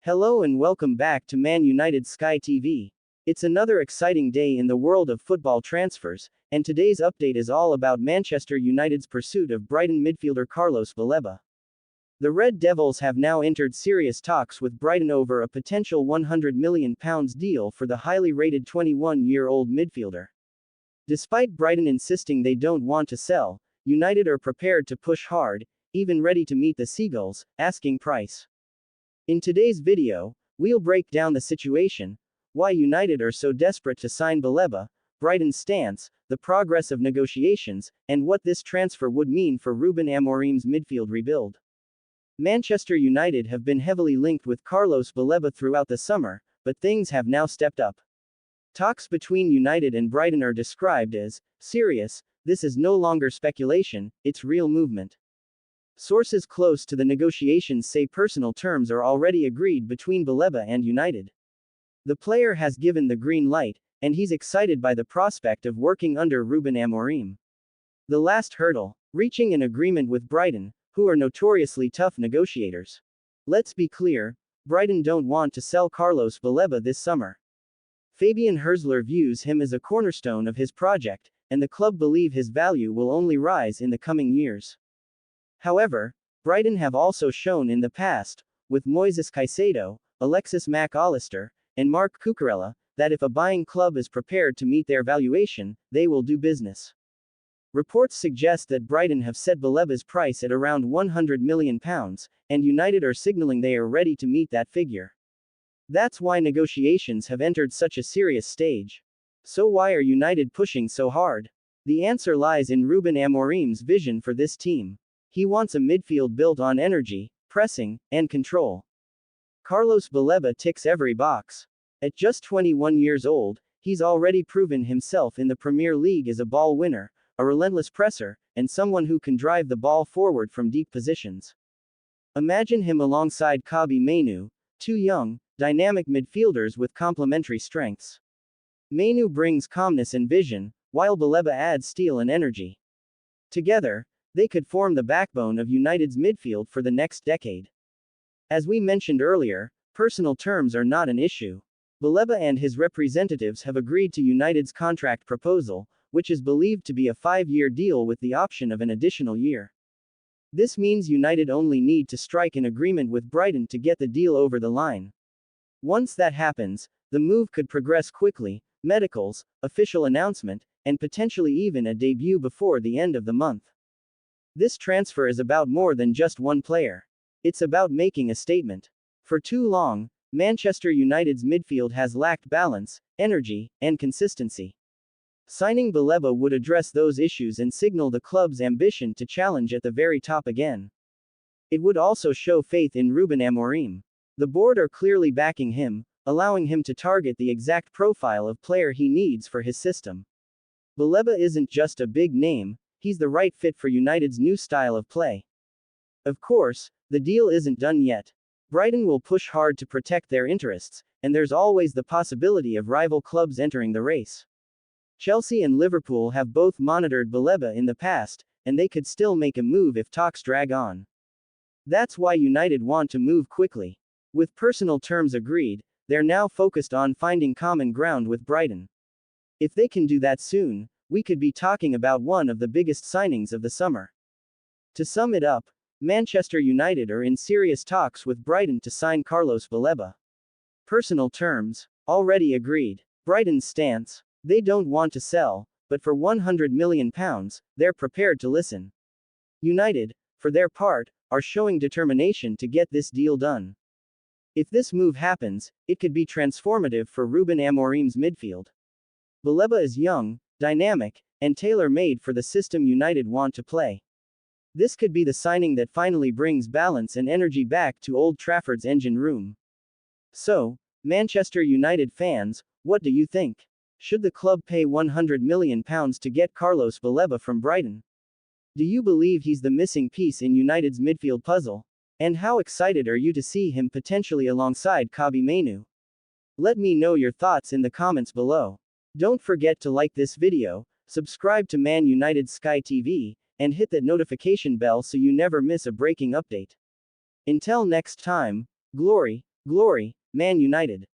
Hello and welcome back to Man United Sky TV. It's another exciting day in the world of football transfers, and today's update is all about Manchester United's pursuit of Brighton midfielder Carlos Baleba. The Red Devils have now entered serious talks with Brighton over a potential £100 million deal for the highly rated 21-year-old midfielder. Despite Brighton insisting they don't want to sell, United are prepared to push hard, even ready to meet the Seagulls' asking price. In today's video, we'll break down the situation, why United are so desperate to sign Baleba, Brighton's stance, the progress of negotiations, and what this transfer would mean for Ruben Amorim's midfield rebuild. Manchester United have been heavily linked with Carlos Baleba throughout the summer, but things have now stepped up. Talks between United and Brighton are described as serious. This is no longer speculation, it's real movement. Sources close to the negotiations say personal terms are already agreed between Baleba and United. The player has given the green light, and he's excited by the prospect of working under Ruben Amorim. The last hurdle: reaching an agreement with Brighton, who are notoriously tough negotiators. Let's be clear, Brighton don't want to sell Carlos Baleba this summer. Fabian Herzler views him as a cornerstone of his project, and the club believe his value will only rise in the coming years. However, Brighton have also shown in the past, with Moises Caicedo, Alexis Mac Allister, and Marc Cucurella, that if a buying club is prepared to meet their valuation, they will do business. Reports suggest that Brighton have set Baleba's price at around £100 million, and United are signaling they are ready to meet that figure. That's why negotiations have entered such a serious stage. So why are United pushing so hard? The answer lies in Ruben Amorim's vision for this team. He wants a midfield built on energy, pressing, and control. Carlos Baleba ticks every box. At just 21 years old, he's already proven himself in the Premier League as a ball winner, a relentless presser, and someone who can drive the ball forward from deep positions. Imagine him alongside Kobbie Mainoo, two young, dynamic midfielders with complementary strengths. Mainoo brings calmness and vision, while Baleba adds steel and energy. Together, they could form the backbone of United's midfield for the next decade. As we mentioned earlier, personal terms are not an issue. Baleba and his representatives have agreed to United's contract proposal, which is believed to be a 5-year deal with the option of an additional year. This means United only need to strike an agreement with Brighton to get the deal over the line. Once that happens, the move could progress quickly: medicals, official announcement, and potentially even a debut before the end of the month. This transfer is about more than just one player. It's about making a statement. For too long, Manchester United's midfield has lacked balance, energy, and consistency. Signing Baleba would address those issues and signal the club's ambition to challenge at the very top again. It would also show faith in Ruben Amorim. The board are clearly backing him, allowing him to target the exact profile of player he needs for his system. Baleba isn't just a big name, he's the right fit for United's new style of play. Of course, the deal isn't done yet. Brighton will push hard to protect their interests, and there's always the possibility of rival clubs entering the race. Chelsea and Liverpool have both monitored Baleba in the past, and they could still make a move if talks drag on. That's why United want to move quickly. With personal terms agreed, they're now focused on finding common ground with Brighton. If they can do that soon, we could be talking about one of the biggest signings of the summer. To sum it up, Manchester United are in serious talks with Brighton to sign Carlos Baleba. Personal terms already agreed. Brighton's stance: they don't want to sell, but for £100 million, they're prepared to listen. United, for their part, are showing determination to get this deal done. If this move happens, it could be transformative for Ruben Amorim's midfield. Baleba is young, dynamic, and tailor-made for the system United want to play. This could be the signing that finally brings balance and energy back to Old Trafford's engine room. So, Manchester United fans, what do you think? Should the club pay £100 million to get Carlos Baleba from Brighton? Do you believe he's the missing piece in United's midfield puzzle? And how excited are you to see him potentially alongside Kobbie Mainoo? Let me know your thoughts in the comments below. Don't forget to like this video, subscribe to Man United Sky TV, and hit that notification bell so you never miss a breaking update. Until next time, glory, Glory, Man United.